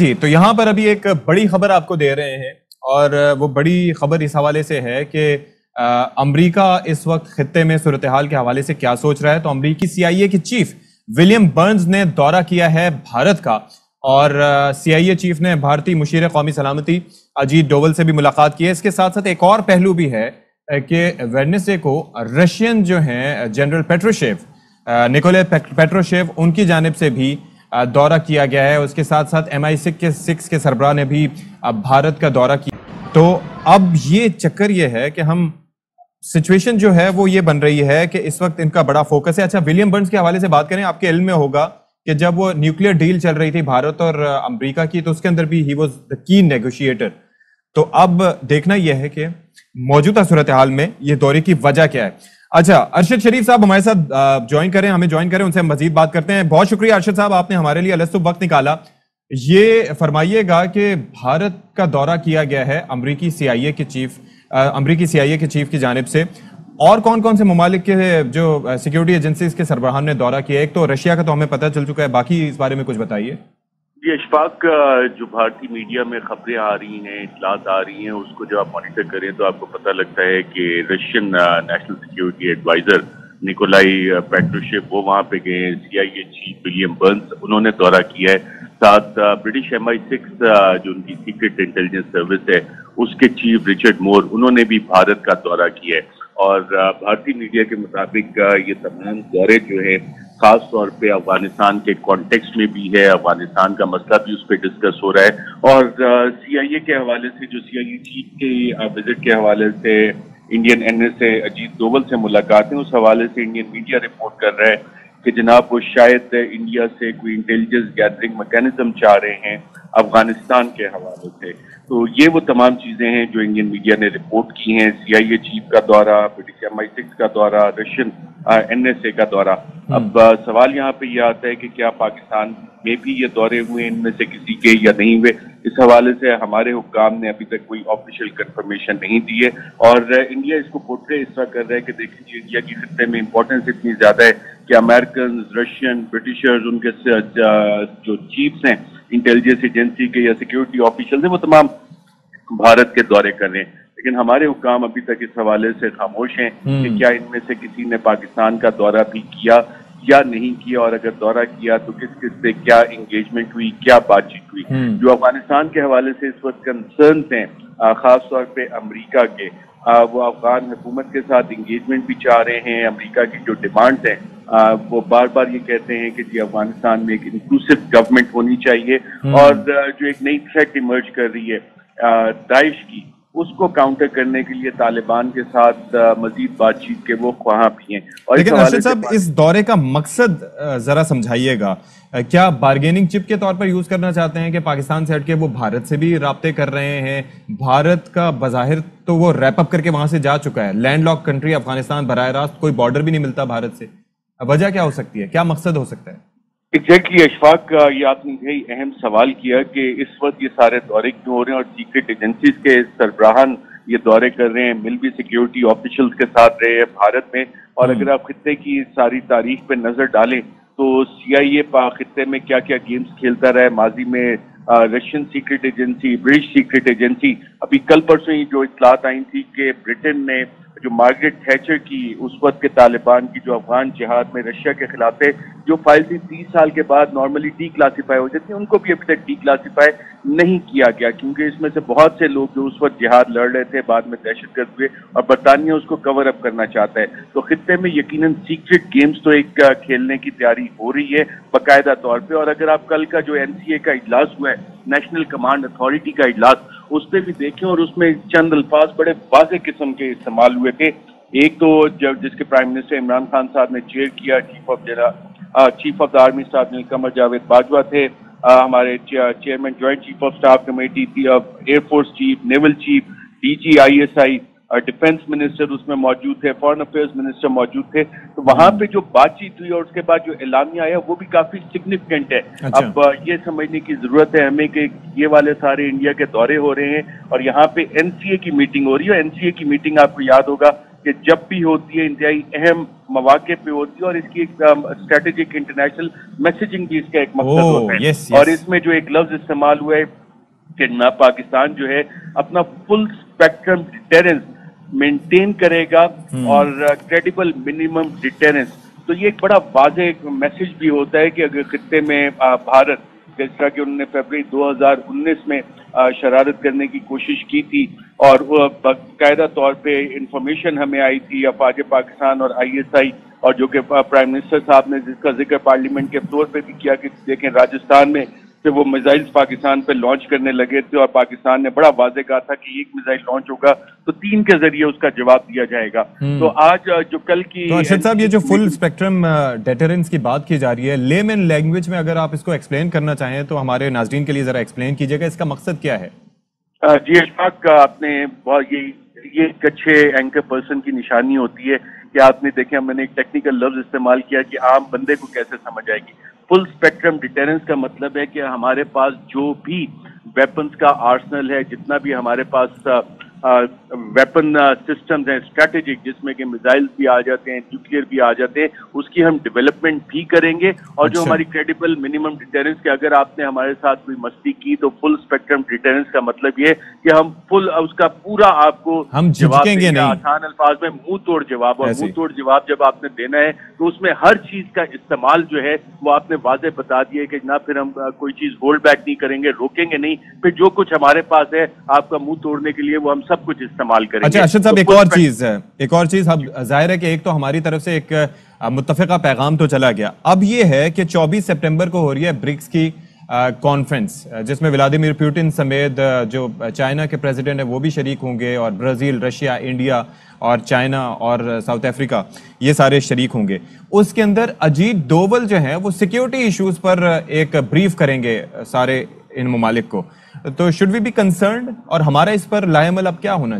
जी, तो यहाँ पर अभी एक बड़ी खबर आपको दे रहे हैं और वो बड़ी खबर इस हवाले से है कि अमेरिका इस वक्त खित्ते में सूरत-ए-हाल के हवाले से क्या सोच रहा है। तो अमेरिकी CIA के चीफ विलियम बर्न्स ने दौरा किया है भारत का और CIA चीफ ने भारतीय मुशीर कौमी सलामती अजीत डोवल से भी मुलाकात की है। इसके साथ साथ एक और पहलू भी है कि वेडनेसडे को रशियन जो हैं जनरल पेट्रोशेव, निकोले पेट्रोशेव, उनकी जानिब से भी दौरा किया गया है। उसके साथ साथ MI6 के सरबराह ने भी भारत का दौरा किया। तो अब ये चक्कर ये है कि हम सिचुएशन जो है वो ये बन रही है कि इस वक्त इनका बड़ा फोकस है। अच्छा, विलियम बर्न्स के हवाले से बात करें, आपके इल्म में होगा कि जब वो न्यूक्लियर डील चल रही थी भारत और अमेरिका की, तो उसके अंदर भी he was the key negotiator. तो अब देखना यह है कि मौजूदा सूरत हाल में ये दौरे की वजह क्या है। अच्छा, अरशद शरीफ साहब हमारे साथ ज्वाइन करें, उनसे हम मजीद बात करते हैं। बहुत शुक्रिया अरशद साहब, आपने हमारे लिए अलग वक्त निकाला। ये फरमाइएगा कि भारत का दौरा किया गया है अमेरिकी CIA के चीफ की जानिब से, और कौन कौन से ममालिक के जो सिक्योरिटी एजेंसीज के सरबराहान ने दौरा किया। एक तो रशिया का तो हमें पता चल चुका है, बाकी इस बारे में कुछ बताइए। जी अशफाक, जो भारतीय मीडिया में खबरें आ रही हैं, इतलात आ रही हैं, उसको जब आप मॉनिटर करें तो आपको पता लगता है कि Russian national security adviser Nikolai Patrushev वो वहाँ पे गए हैं। CIA चीफ विलियम बर्न्स उन्होंने दौरा किया है। साथ ब्रिटिश MI6 जो उनकी सीक्रेट इंटेलिजेंस सर्विस है उसके चीफ रिचर्ड मोर, उन्होंने भी भारत का दौरा किया है। और भारतीय मीडिया के मुताबिक ये तमाम दौरे जो है खास तौर पे अफगानिस्तान के कॉन्टेक्स्ट में भी है, अफगानिस्तान का मसला भी उस पर डिस्कस हो रहा है। और CIA के हवाले से, जो CIA चीफ के विजिट के हवाले से इंडियन NSA अजीत डोवल से मुलाकात है, उस हवाले से इंडियन मीडिया रिपोर्ट कर रहा है कि जनाब वो शायद इंडिया से कोई इंटेलिजेंस गैदरिंग मैकेनिज्म चाह रहे हैं अफगानिस्तान के हवाले से। तो ये वो तमाम चीजें हैं जो इंडियन मीडिया ने रिपोर्ट की हैं। CIA चीफ का दौरा, ब्रिटिश MI6 का दौरा, रशियन NSA का दौरा। अब सवाल यहाँ पे ये आता है कि क्या पाकिस्तान में भी ये दौरे हुए इनमें से किसी के या नहीं हुए। इस हवाले से हमारे हुक्काम ने अभी तक कोई ऑफिशियल कंफर्मेशन नहीं दी है। और इंडिया इसको पोर्ट्रे इस तरह कर रहा है कि देखिए इंडिया की खित्ते में इंपॉर्टेंस इतनी ज्यादा है कि अमेरिकन, रशियन, ब्रिटिशर्स, उनके जो चीफ्स हैं इंटेलिजेंस एजेंसी के या सिक्योरिटी ऑफिशियल हैं, वो तमाम भारत के दौरे कर रहे हैं। लेकिन हमारे हुक्काम अभी तक इस हवाले से खामोश हैं कि क्या इनमें से किसी ने पाकिस्तान का दौरा भी किया या नहीं किया, और अगर दौरा किया तो किस किस से क्या एंगेजमेंट हुई, क्या बातचीत हुई। जो अफगानिस्तान के हवाले से इस वक्त कंसर्न हैं, खास तौर पे अमेरिका के, वो अफगान हुकूमत के साथ एंगेजमेंट भी चाह रहे हैं। अमेरिका की जो डिमांड्स हैं वो बार बार ये कहते हैं कि जी अफगानिस्तान में एक इंक्लूसिव गवर्नमेंट होनी चाहिए, और जो एक नई थ्रेट इमर्ज कर रही है दाइश की, उसको काउंटर करने के लिए तालिबान के साथ मजीद बातचीत के वो ख्वाह भी हैं। और लेकिन अरशद साहब, इस दौरे का मकसद जरा समझाइएगा। क्या बार्गेनिंग चिप के तौर पर यूज करना चाहते हैं कि पाकिस्तान से हटके वो भारत से भी राब्ते कर रहे हैं? भारत का बज़ाहिर तो वो रैप अप करके वहां से जा चुका है, लैंड लॉक कंट्री अफगानिस्तान, बराह रास्त कोई बॉर्डर भी नहीं मिलता भारत से। वजह क्या हो सकती है, क्या मकसद हो सकता है? एग्जैक्टली अशफाक, ये आपने यही अहम सवाल किया कि इस वक्त ये सारे दौरे क्यों हो रहे हैं और सीक्रेट एजेंसीज के सरबराहान ये दौरे कर रहे हैं, मिल भी सिक्योरिटी ऑफिशियल्स के साथ रहे हैं भारत में। और अगर आप खित्ते की सारी तारीख पे नजर डालें तो CIA खित्ते में क्या क्या गेम्स खेलता रहा है माजी में। Russian secret agency, British secret agency, अभी कल परसों ही जो इतलात आई थी कि ब्रिटेन ने जो मार्गरेट थैचर की, उस वक्त के तालिबान की जो अफगान जिहाद में रशिया के खिलाफ है, जो फाइल थी 30 साल के बाद नॉर्मली डी क्लासीफाई हो जाती है, उनको भी अभी तक डी क्लासीफाई नहीं किया गया, क्योंकि इसमें से बहुत से लोग जो उस वक्त जिहाद लड़ रहे थे बाद में दहशतगर्द हुए, और बरतानिया उसको कवर अप करना चाहता है। तो खित्ते में यकीनन सीक्रेट गेम्स तो एक खेलने की तैयारी हो रही है बाकायदा तौर पर। और अगर आप कल का जो NCA का इजलास हुआ है, नेशनल कमांड अथॉरिटी का इजलास, उस पर भी देखें और उसमें चंद अल्फाज बड़े वाज़ेह किस्म के इस्तेमाल हुए थे। एक तो जब जिसके प्राइम मिनिस्टर इमरान खान साहब ने चेयर किया, chief of the army staff general Qamar Javed Bajwa थे, हमारे chairman joint chief of staff committee थी, air force chief, naval chief, DG ISI, defence minister उसमें मौजूद थे, फॉरेन अफेयर्स मिनिस्टर मौजूद थे। तो वहां पे जो बातचीत हुई और उसके बाद जो एलामिया आया वो भी काफी सिग्निफिकेंट है। अच्छा। अब ये समझने की जरूरत है हमें कि ये वाले सारे इंडिया के दौरे हो रहे हैं और यहाँ पे NCA की मीटिंग हो रही है। NCA की मीटिंग आपको याद होगा कि जब भी होती है इंतहाई अहम मौके पे होती है और इसकी एक स्ट्रेटेजिक इंटरनेशनल मैसेजिंग भी इसका एक मकसद होता है। yes. और इसमें जो एक लफ्ज इस्तेमाल हुआ है कि पाकिस्तान जो है अपना फुल स्पेक्ट्रम डिटेरेंस मेंटेन करेगा और क्रेडिबल मिनिमम डिटेरेंस, तो ये एक बड़ा वाज़ेह मैसेज भी होता है कि अगर खित्ते में भारत, जिस तरह कि उन्होंने फरवरी 2019 में शरारत करने की कोशिश की थी और बाकायदा तौर पे इंफॉर्मेशन हमें आई थी अफवाज पाकिस्तान और ISI, और जो कि प्राइम मिनिस्टर साहब ने जिसका जिक्र पार्लियामेंट के तौर पे भी किया कि देखें राजस्थान में कि वो मिसाइल्स पाकिस्तान पे लॉन्च करने लगे थे और पाकिस्तान ने बड़ा वाज़ेह कहा था कि एक मिसाइल लॉन्च होगा तो 3 के जरिए उसका जवाब दिया जाएगा। तो आज जो कल की तो अरशद साहब, ये जो फुल स्पेक्ट्रम डेटरेंस की बात की जा रही है, लेमन लैंग्वेज में अगर आप इसको एक्सप्लेन करना चाहें तो हमारे नाज़रीन के लिए जरा एक्सप्लेन कीजिएगा, इसका मकसद क्या है? जी अशफाक, आपने ये एक अच्छे एंकर पर्सन की निशानी होती है कि आपने देखे मैंने एक टेक्निकल लफ्ज इस्तेमाल किया कि आम बंदे को कैसे समझ आएगी। फुल स्पेक्ट्रम डिटेरेंस का मतलब है कि हमारे पास जो भी वेपन्स का आर्सनल है, जितना भी हमारे पास वेपन सिस्टम्स हैं स्ट्रेटेजिक, जिसमें कि मिसाइल्स भी आ जाते हैं, न्यूक्लियर भी आ जाते हैं, उसकी हम डेवलपमेंट भी करेंगे। और जो हमारी क्रेडिबल मिनिमम डिटेरेंस के अगर आपने हमारे साथ कोई मस्ती की तो फुल स्पेक्ट्रम डिटेरेंस का मतलब ये कि हम फुल उसका पूरा आपको हम जवाब देंगे, आसान अल्फाज में मुंह तोड़ जवाब, और मुंह तोड़ जवाब जब आपने देना है तो उसमें हर चीज का इस्तेमाल जो है वो आपने वाज़ेह बता दिया कि ना फिर हम कोई चीज होल्ड बैक नहीं करेंगे, रोकेंगे नहीं, फिर जो कुछ हमारे पास है आपका मुंह तोड़ने के लिए वो हम सब कुछ इस्तेमाल करेंगे। अच्छा अरशद साहब, एक और चीज अब जाहिर है कि एक तो हमारी तरफ से एक मुत्तफ़िका पैगाम तो चला गया, अब ये है कि 24 सितंबर को हो रही है ब्रिक्स की कॉन्फ्रेंस, जिसमें व्लादिमीर पुतिन समेत जो चाइना के प्रेसिडेंट है वो भी शरीक होंगे, और ब्राज़ील, रशिया, इंडिया और चाइना और साउथ अफ्रीका ये सारे शरीक होंगे। उसके अंदर अजीत डोवल जो है वो सिक्योरिटी इश्यूज पर एक ब्रीफ करेंगे सारे इन ममालिक को, तो शुड वी बी कंसर्न्ड और हमारा इस पर लाएमल अब क्या होना चाहिए?